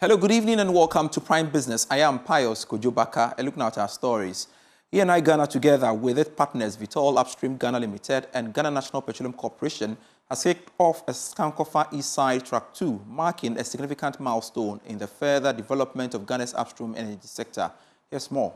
Hello, good evening and welcome to Prime Business. I am Pius Kojobaka, and looking at our stories. E&I Ghana, together with its partners Vitol Upstream Ghana Limited and Ghana National Petroleum Corporation, has kicked off a Skankofa East Side Track 2, marking a significant milestone in the further development of Ghana's upstream energy sector. Here's more.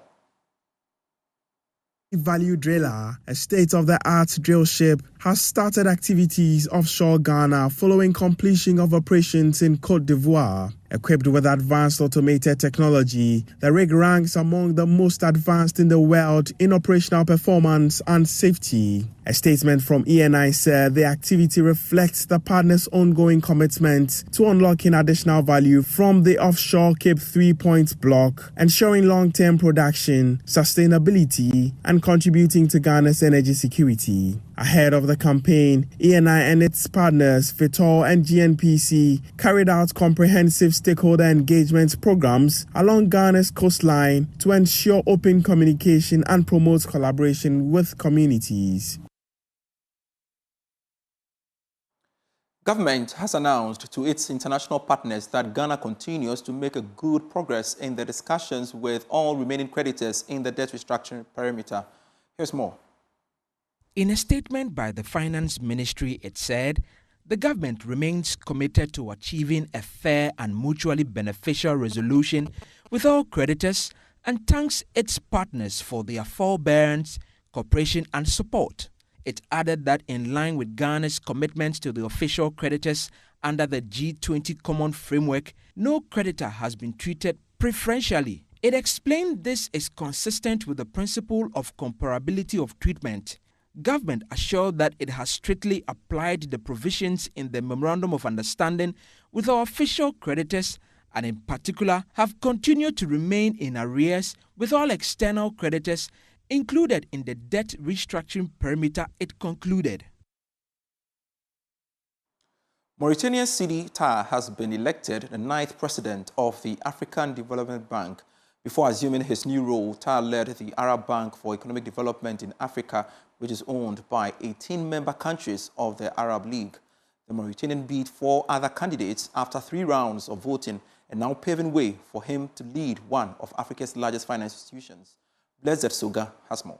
Value Driller, a state-of-the-art drill ship, has started activities offshore Ghana following completion of operations in Côte d'Ivoire. Equipped with advanced automated technology, the rig ranks among the most advanced in the world in operational performance and safety. A statement from E&I said the activity reflects the partners' ongoing commitment to unlocking additional value from the offshore Cape 3 Point block, ensuring long-term production, sustainability, and contributing to Ghana's energy security. Ahead of the campaign, E&I and its partners, Vitol and GNPC, carried out comprehensive stakeholder engagement programs along Ghana's coastline to ensure open communication and promote collaboration with communities. Government has announced to its international partners that Ghana continues to make a good progress in the discussions with all remaining creditors in the debt restructuring perimeter. Here's more. In a statement by the Finance Ministry, it said, the government remains committed to achieving a fair and mutually beneficial resolution with all creditors and thanks its partners for their forbearance, cooperation and support. It added that in line with Ghana's commitments to the official creditors under the G20 Common Framework, no creditor has been treated preferentially. It explained this is consistent with the principle of comparability of treatment. Government assured that it has strictly applied the provisions in the Memorandum of Understanding with our official creditors and in particular have continued to remain in arrears with all external creditors included in the debt restructuring perimeter, it concluded. Mauritanian Sidi Tar has been elected the 9th president of the African Development Bank. Before assuming his new role, Tar led the Arab Bank for Economic Development in Africa, which is owned by 18 member countries of the Arab League. The Mauritanian beat 4 other candidates after 3 rounds of voting and now paving way for him to lead one of Africa's largest financial institutions. Blessed Soga has more.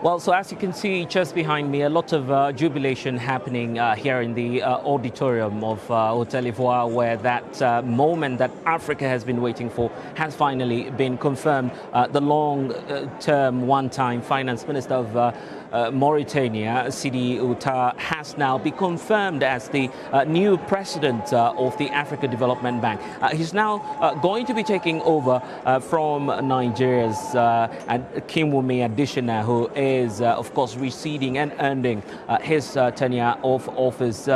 Well, so as you can see just behind me, a lot of jubilation happening here in the auditorium of Hotel Ivoire, where that moment that Africa has been waiting for has finally been confirmed. The long-term, one-time finance minister of Mauritania, Sidi Tar, has now been confirmed as the new president of the Africa Development Bank. He's now going to be taking over from Nigeria's Kinwumi Additional, who is, of course, receding and ending his tenure of office.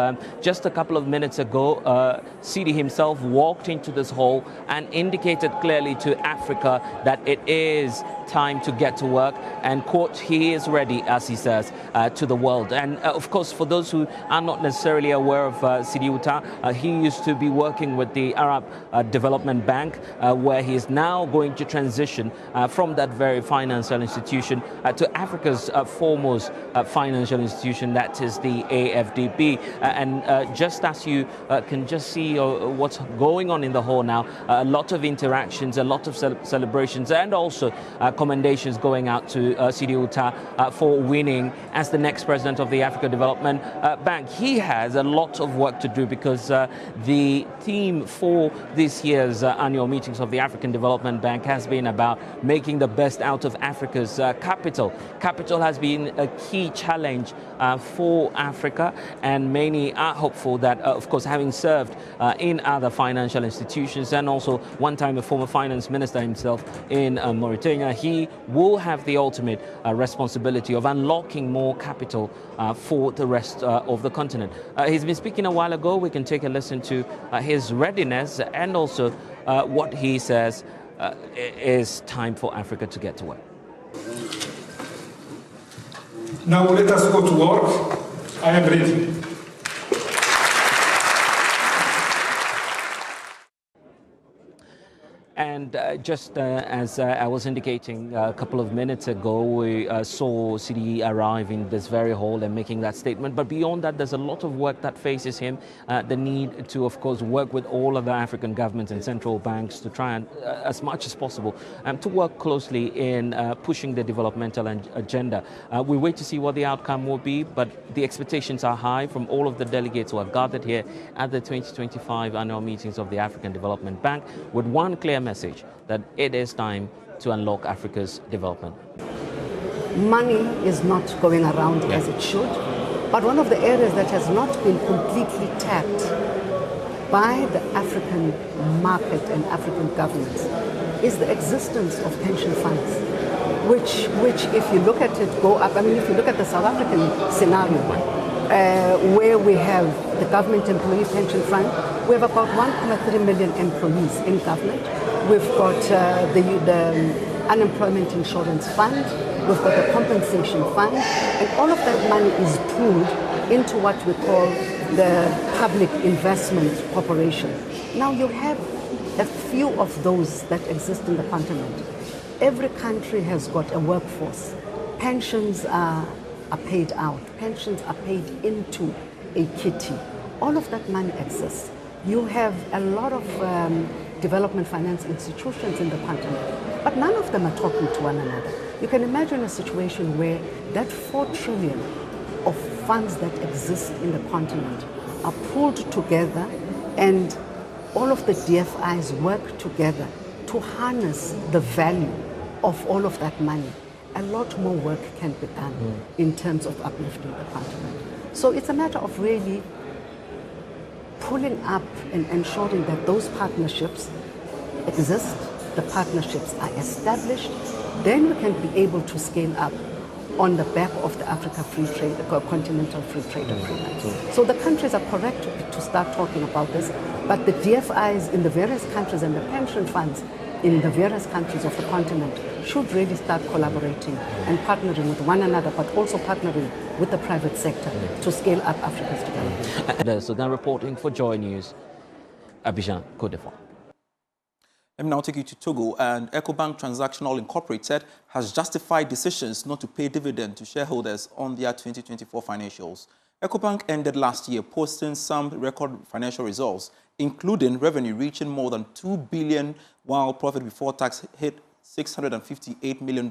Just a couple of minutes ago, Sidi himself walked into this hall and indicated clearly to Africa that it is time to get to work and, quote, he is ready, as he says, to the world. And of course, for those who are not necessarily aware of Sidi Tar, he used to be working with the Arab Development Bank, where he is now going to transition from that very financial institution to Africa's foremost financial institution, that is the AFDB. And just as you can just see what's going on in the hall now, a lot of interactions, a lot of celebrations, and also commendations going out to Sidi Tar for winning as the next president of the Africa Development Bank. He has a lot of work to do because the theme for this year's annual meetings of the African Development Bank has been about making the best out of Africa's capital. Capital has been a key challenge for Africa, and many are hopeful that, of course, having served in other financial institutions and also one time a former finance minister himself in Mauritania, he will have the ultimate responsibility of unlocking more capital for the rest of the continent. He's been speaking a while ago. We can take a listen to his readiness and also what he says is time for Africa to get to work. Now let us go to work. I am ready. And And just as I was indicating a couple of minutes ago, we saw Sidi arrive in this very hall and making that statement. But beyond that, there's a lot of work that faces him. The need to, of course, work with all of the African governments and central banks to try and, as much as possible, to work closely in pushing the developmental agenda. We wait to see what the outcome will be, but the expectations are high from all of the delegates who are gathered here at the 2025 annual meetings of the African Development Bank, with one clear message that it is time to unlock Africa's development. Money is not going around as it should, but one of the areas that has not been completely tapped by the African market and African governments is the existence of pension funds, which if you look at it go up. I mean, if you look at the South African scenario, where we have the government employee pension fund, we have about 1.3 million employees in government. We've got the unemployment insurance fund, we've got the compensation fund, and all of that money is pooled into what we call the Public Investment Corporation. Now you have a few of those that exist in the continent. Every country has got a workforce. Pensions are paid out. Pensions are paid into a kitty. All of that money exists. You have a lot of development finance institutions in the continent, but none of them are talking to one another. You can imagine a situation where that 4 trillion of funds that exist in the continent are pulled together, and all of the DFIs work together to harness the value of all of that money. A lot more work can be done in terms of uplifting the continent. So it's a matter of really pulling up and ensuring that those partnerships exist, the partnerships are established, then we can be able to scale up on the back of the Africa Free Trade, Continental Free Trade Agreement. So the countries are correct to start talking about this, but the DFIs in the various countries and the pension funds in the various countries of the continent should really start collaborating and partnering with one another, but also partnering with the private sector to scale up Africa's development. So now reporting for Joy News, Abidjan, Côte d'Ivoire. Let me now take you to Togo, and EcoBank Transactional Incorporated has justified decisions not to pay dividend to shareholders on their 2024 financials. EcoBank ended last year posting some record financial results, including revenue reaching more than 2 billion, while profit before tax hit $658 million.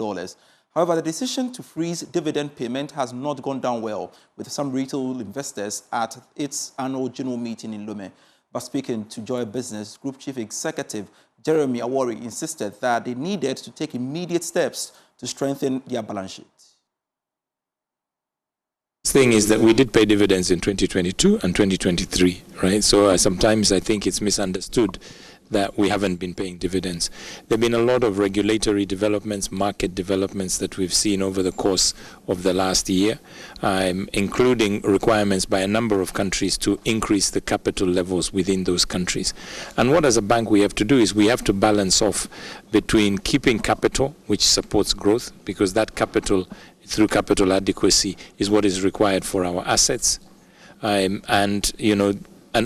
However, the decision to freeze dividend payment has not gone down well with some retail investors at its annual general meeting in Lomé. But speaking to Joy Business, Group Chief Executive Jeremy Awori insisted that they needed to take immediate steps to strengthen their balance sheet. Thing is that we did pay dividends in 2022 and 2023, right? So sometimes I think it's misunderstood that we haven't been paying dividends. There have been a lot of regulatory developments, market developments that we've seen over the course of the last year, including requirements by a number of countries to increase the capital levels within those countries. And what as a bank we have to do is we have to balance off between keeping capital, which supports growth, because that capital through capital adequacy is what is required for our assets. And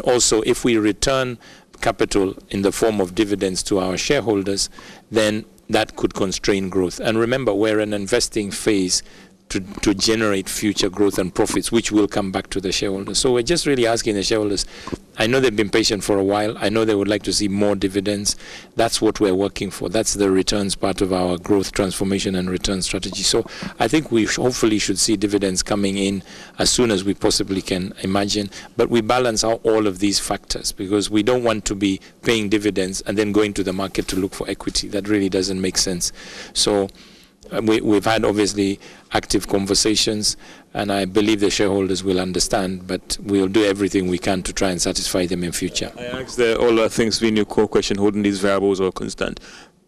also if we return capital in the form of dividends to our shareholders, then that could constrain growth. And remember, we're in an investing phase to generate future growth and profits, which will come back to the shareholders. So we're just really asking the shareholders, I know they've been patient for a while, I know they would like to see more dividends. That's what we're working for. That's the returns part of our growth, transformation and return strategy. So I think we hopefully should see dividends coming in as soon as we possibly can imagine. But we balance out all of these factors because we don't want to be paying dividends and then going to the market to look for equity. That really doesn't make sense. So we've had obviously active conversations, and I believe the shareholders will understand, but we'll do everything we can to try and satisfy them in future. I asked all the things being your core question, holding these variables or constant.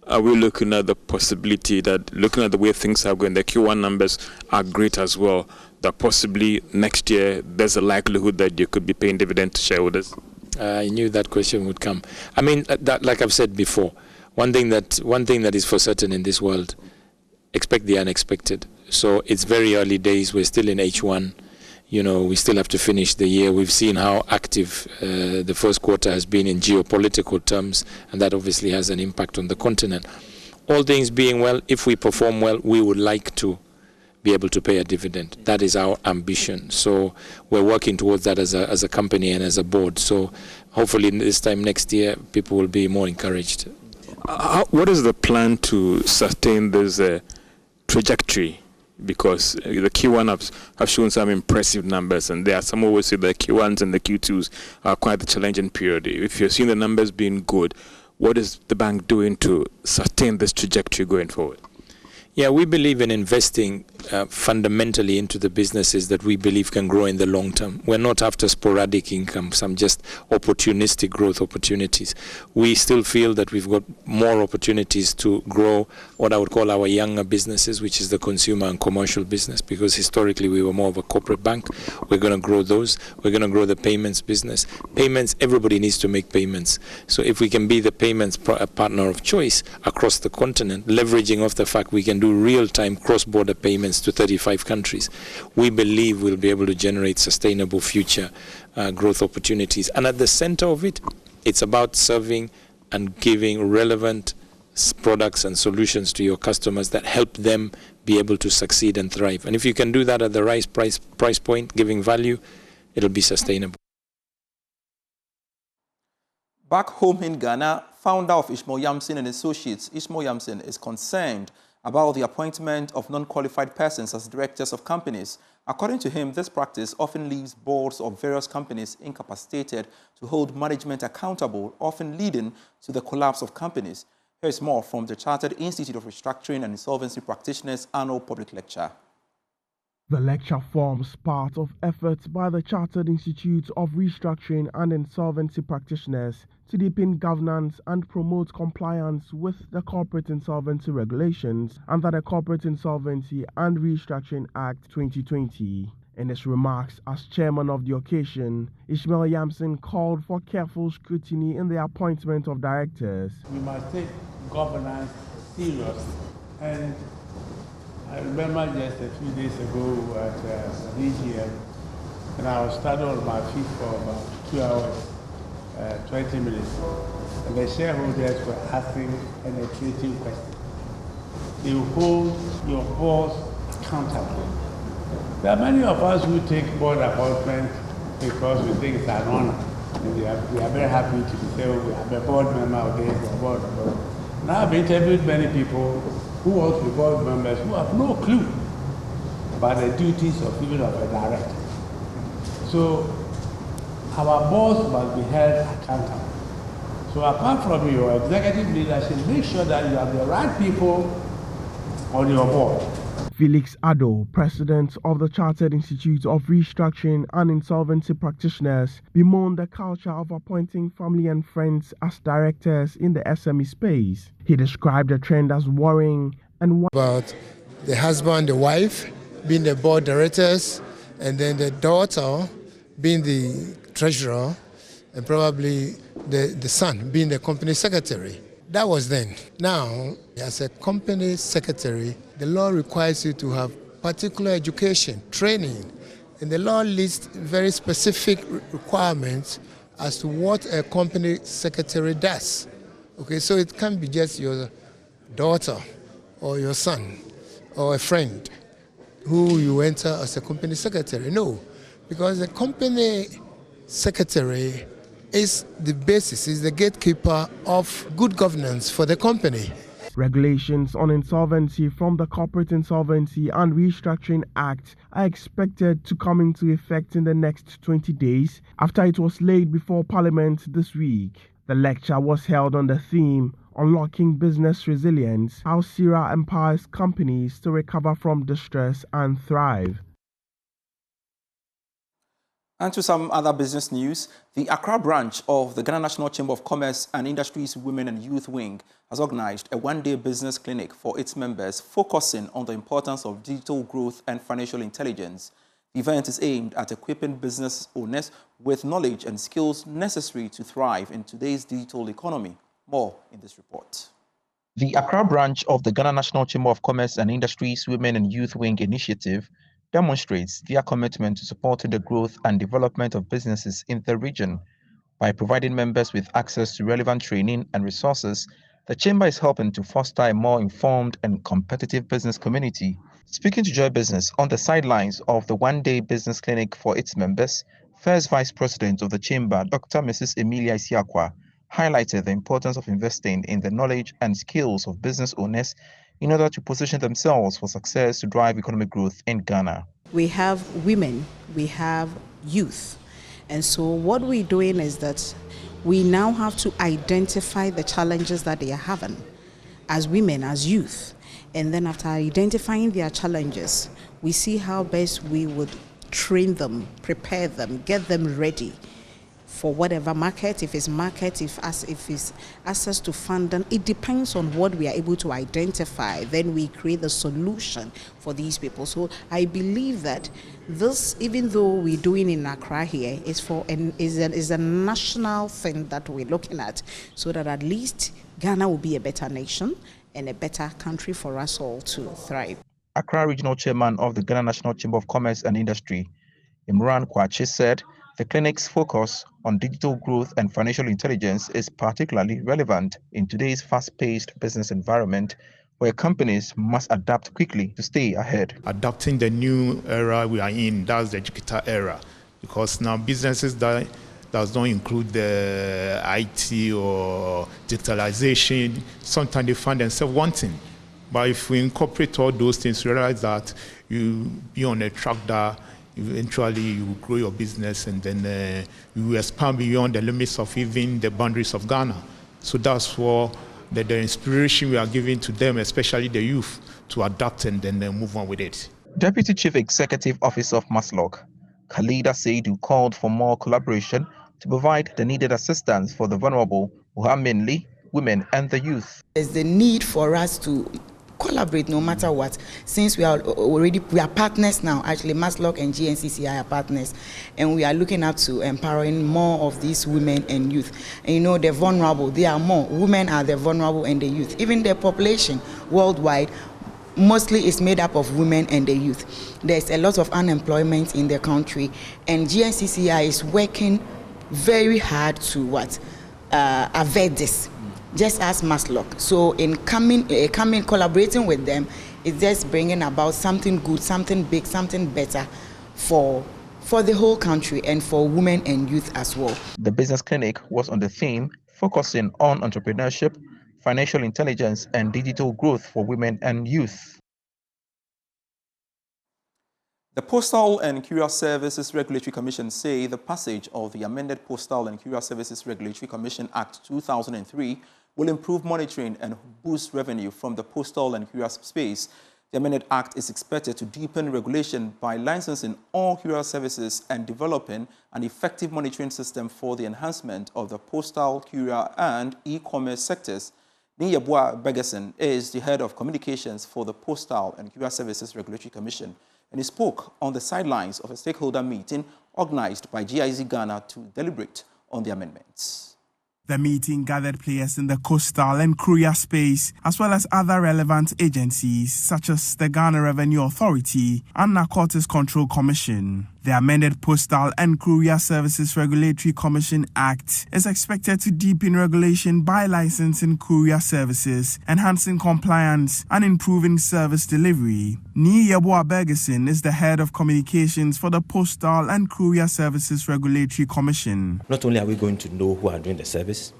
Are we looking at the possibility that, looking at the way things are going, the Q1 numbers are great as well, that possibly next year there's a likelihood that you could be paying dividend to shareholders? I knew that question would come. I mean, like I've said before, one thing that is for certain in this world, expect the unexpected. So it's very early days. We're still in H1. we still have to finish the year. We've seen how active the first quarter has been in geopolitical terms, and that obviously has an impact on the continent. All things being well, if we perform well, we would like to be able to pay a dividend. That is our ambition. So we're working towards that as a company and as a board. So hopefully this time next year, people will be more encouraged. What is the plan to sustain this trajectory? Because the Q1 have shown some impressive numbers, and there are some always say the Q1s and the Q2s are quite a challenging period. If you're seeing the numbers being good, what is the bank doing to sustain this trajectory going forward? Yeah, we believe in investing fundamentally into the businesses that we believe can grow in the long term. We're not after sporadic income, some just opportunistic growth opportunities. We still feel that we've got more opportunities to grow what I would call our younger businesses, which is the consumer and commercial business, because historically we were more of a corporate bank. We're going to grow those. We're going to grow the payments business. Payments, everybody needs to make payments. So if we can be the payments partner of choice across the continent, leveraging off the fact we can do real-time cross-border payments to 35 countries, we believe we'll be able to generate sustainable future growth opportunities. And at the center of it, it's about serving and giving relevant products and solutions to your customers that help them be able to succeed and thrive. And if you can do that at the right price point, giving value, it'll be sustainable. Back home in Ghana, founder of Ishmael Yamson and Associates, Ishmael Yamson is concerned about the appointment of non-qualified persons as directors of companies. According to him, this practice often leaves boards of various companies incapacitated to hold management accountable, often leading to the collapse of companies. Here's more from the Chartered Institute of Restructuring and Insolvency Practitioners annual public lecture. The lecture forms part of efforts by the Chartered Institute of Restructuring and Insolvency Practitioners to deepen governance and promote compliance with the Corporate Insolvency Regulations under the Corporate Insolvency and Restructuring Act 2020. In his remarks as chairman of the occasion, Ishmael Yamson called for careful scrutiny in the appointment of directors. We must take governance serious, and I remember just a few days ago at DGM, and I was standing on my feet for about 2 hours, 20 minutes, and the shareholders were asking an creative question. They will hold your boss accountable. There are many of us who take board appointment because we think it's an honor. And we are very happy to be saying, we have a board member against a board member. Now I've interviewed many people who want to be board members who have no clue about the duties of even of a director. So our boss must be held accountable. So apart from your executive leadership, make sure that you have the right people on your board. Felix Addo, president of the Chartered Institute of Restructuring and Insolvency Practitioners, bemoaned the culture of appointing family and friends as directors in the SME space. He described the trend as worrying and about the husband, the wife being the board directors, and then the daughter being the treasurer, and probably the son being the company secretary. That was then. Now, as a company secretary, the law requires you to have particular education, training, and the law lists very specific requirements as to what a company secretary does. Okay, so it can't be just your daughter or your son or a friend who you enter as a company secretary. No, because the company secretary is the basis, is the gatekeeper of good governance for the company. Regulations on insolvency from the Corporate Insolvency and Restructuring Act are expected to come into effect in the next 20 days after it was laid before Parliament this week. The lecture was held on the theme Unlocking Business Resilience, How CIRA Empowers Companies to Recover from Distress and Thrive. And to some other business news, the Accra branch of the Ghana National Chamber of Commerce and Industries Women and Youth Wing has organized a one-day business clinic for its members, focusing on the importance of digital growth and financial intelligence. The event is aimed at equipping business owners with knowledge and skills necessary to thrive in today's digital economy. More in this report. The Accra branch of the Ghana National Chamber of Commerce and Industries Women and Youth Wing initiative demonstrates their commitment to supporting the growth and development of businesses in the region. By providing members with access to relevant training and resources, the Chamber is helping to foster a more informed and competitive business community. Speaking to Joy Business on the sidelines of the one-day business clinic for its members, First Vice President of the Chamber, Dr. Mrs. Emilia Isiakwa, highlighted the importance of investing in the knowledge and skills of business owners in order to position themselves for success to drive economic growth in Ghana. We have women, we have youth. And so what we're doing is that we now have to identify the challenges that they are having as women, as youth. And then after identifying their challenges, we see how best we would train them, prepare them, get them ready for whatever market, if it's access to funding. It depends on what we are able to identify. Then we create the solution for these people. So I believe that this, even though we're doing in Accra here, is a national thing that we're looking at, so that at least Ghana will be a better nation and a better country for us all to thrive. Accra Regional Chairman of the Ghana National Chamber of Commerce and Industry, Imran Kwachi, said the clinic's focus on digital growth and financial intelligence is particularly relevant in today's fast-paced business environment where companies must adapt quickly to stay ahead. Adapting the new era we are in, that's the digital era, because now businesses that does not include the IT or digitalization, sometimes they find themselves wanting. But if we incorporate all those things, realize that you be on a track that eventually you will grow your business, and then you will expand beyond the limits of even the boundaries of Ghana. So that's for the inspiration we are giving to them, especially the youth, to adapt and then move on with it. Deputy Chief Executive Officer of Maslok, Khalida Seidu, called for more collaboration to provide the needed assistance for the vulnerable, who are mainly women and the youth. There's the need for us to collaborate no matter what, since we are partners now. Actually, Maslok and GNCCI are partners, and we are looking up to empowering more of these women and youth. And you know, the vulnerable, they are more. Women are the vulnerable and the youth. Even the population worldwide mostly is made up of women and the youth. There's a lot of unemployment in the country, and GNCCI is working very hard to avert this, just as Maslok. So in collaborating with them, it's just bringing about something good, something big, something better for the whole country and for women and youth as well. The business clinic was on the theme focusing on entrepreneurship, financial intelligence, and digital growth for women and youth. The Postal and Courier Services Regulatory Commission say the passage of the amended Postal and Courier Services Regulatory Commission Act 2003 will improve monitoring and boost revenue from the postal and courier space. The amended act is expected to deepen regulation by licensing all courier services and developing an effective monitoring system for the enhancement of the postal, courier, and e-commerce sectors. Niyabwa Begeson is the head of communications for the Postal and Courier Services Regulatory Commission, and he spoke on the sidelines of a stakeholder meeting organized by GIZ Ghana to deliberate on the amendments. The meeting gathered players in the coastal and courier space, as well as other relevant agencies such as the Ghana Revenue Authority and Narcotics Control Commission. The amended Postal and Courier Services Regulatory Commission Act is expected to deepen regulation by licensing courier services, enhancing compliance, and improving service delivery. Niyabwa Bergeson is the head of communications for the Postal and Courier Services Regulatory Commission. Not only are we going to know who are doing the service,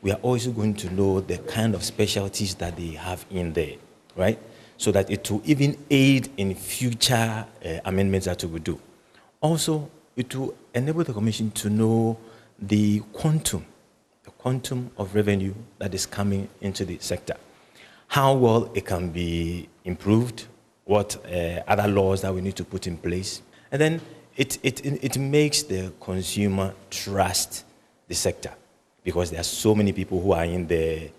we are also going to know the kind of specialties that they have in there, right? So that it will even aid in future amendments that we will do. Also, it will enable the Commission to know the quantum of revenue that is coming into the sector, how well it can be improved, what other laws that we need to put in place, and then it makes the consumer trust the sector, because there are so many people who are in the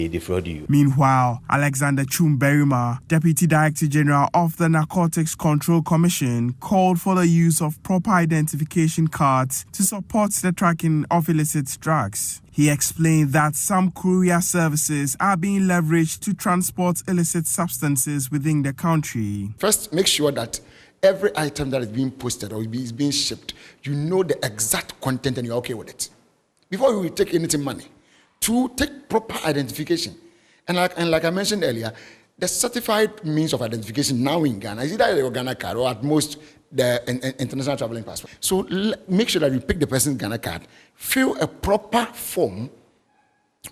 defraud you. Meanwhile, Alexander Chumberima, Deputy Director General of the Narcotics Control Commission, called for the use of proper identification cards to support the tracking of illicit drugs. He explained that some courier services are being leveraged to transport illicit substances within the country. First, make sure that every item that is being posted or is being shipped, you know the exact content and you're okay with it. Before you will take anything money. 2, take proper identification. And like I mentioned earlier, the certified means of identification now in Ghana is either your Ghana card or at most the international traveling passport. So make sure that you pick the person's Ghana card, fill a proper form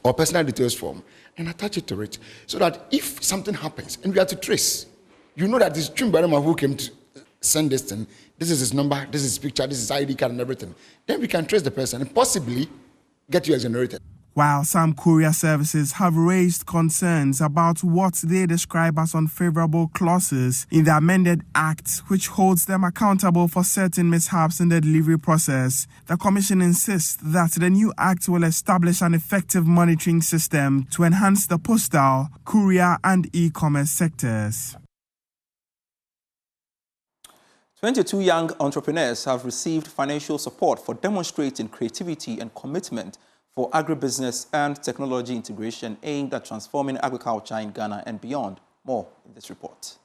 or personal details form, and attach it to it so that if something happens and we have to trace, you know that this Chumbarama who came to send this thing, this is his number, this is his picture, this is his ID card and everything. Then we can trace the person and possibly get you exonerated. While some courier services have raised concerns about what they describe as unfavorable clauses in the amended act, which holds them accountable for certain mishaps in the delivery process, the Commission insists that the new act will establish an effective monitoring system to enhance the postal, courier, and e-commerce sectors. 22 young entrepreneurs have received financial support for demonstrating creativity and commitment for agribusiness and technology integration aimed at transforming agriculture in Ghana and beyond. More in this report.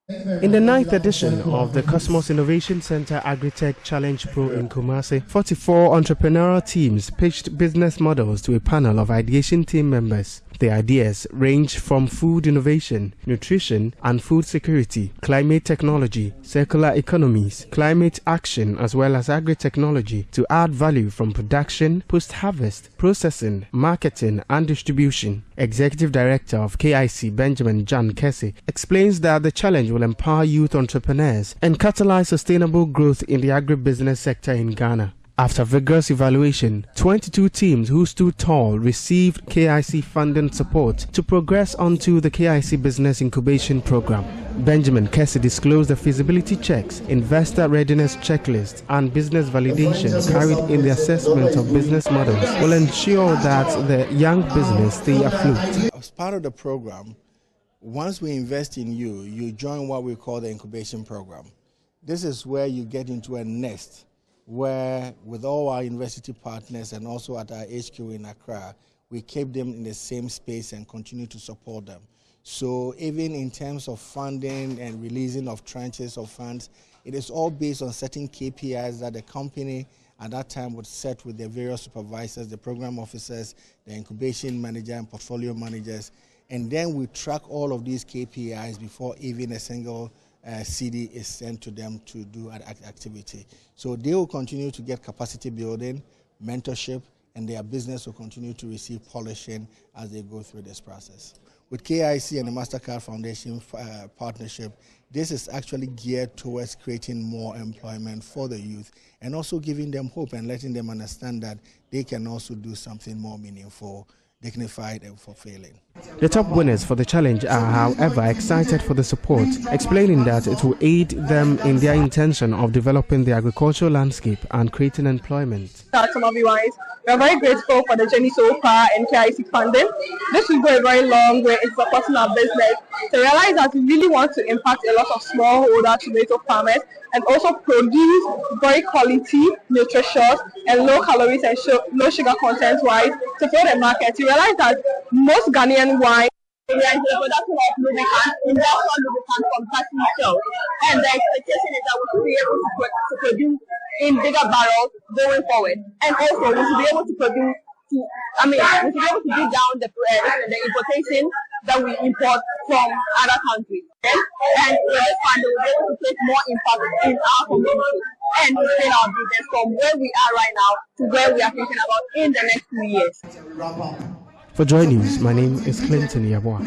In the 9th edition of the Cosmos Innovation Center Agritech Challenge Pro in Kumasi, 44 entrepreneurial teams pitched business models to a panel of ideation team members. The ideas range from food innovation, nutrition and food security, climate technology, circular economies, climate action, as well as agri-technology to add value from production, post-harvest, processing, marketing and distribution. Executive Director of KIC, Benjamin John Kessie, explains that the challenge will empower youth entrepreneurs and catalyze sustainable growth in the agribusiness sector in Ghana. After vigorous evaluation, 22 teams who stood tall received KIC funding support to progress onto the KIC Business Incubation Program. Benjamin Kessie disclosed the feasibility checks, investor readiness checklist, and business validation carried in the assessment of business models will ensure that the young business stay afloat. As part of the program, once we invest in you, you join what we call the incubation program. This is where you get into a nest where with all our university partners and also at our HQ in Accra, we keep them in the same space and continue to support them. So even in terms of funding and releasing of tranches of funds, it is all based on certain KPIs that the company at that time would set with their various supervisors, the program officers, the incubation manager and portfolio managers. And then we track all of these KPIs before even a single CD is sent to them to do an activity. So they will continue to get capacity building, mentorship, and their business will continue to receive polishing as they go through this process. With KIC and the MasterCard Foundation partnership, this is actually geared towards creating more employment for the youth and also giving them hope and letting them understand that they can also do something more meaningful, dignified and fulfilling. The top winners for the challenge are, however, excited for the support, explaining that it will aid them in their intention of developing the agricultural landscape and creating employment. We are very grateful for the journey so far and KIC funding. This will go a very long way in supporting our business to realize that we really want to impact a lot of smallholder tomato farmers and also produce very quality, nutritious, and low calories and low sugar content wise to fill the market. You realize that most Ghanaian wine is the production of lubricant, industrial lubricant from casting shells, and the expectation is that we should be able to produce in bigger barrels going forward, and also we should be able to produce. We should be able to do down the importation that we import from other countries. And with this fund, we will be able to take more impact in our community and scale our business from where we are right now to where we are thinking about in the next 2 years. For Joy News, my name is Clinton Yabwa.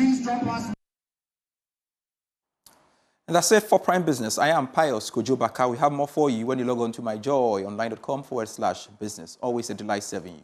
And that's it for Prime Business. I am Pius Kojobaka. We have more for you when you log on to myjoyonline.com/business. Always a delight serving you.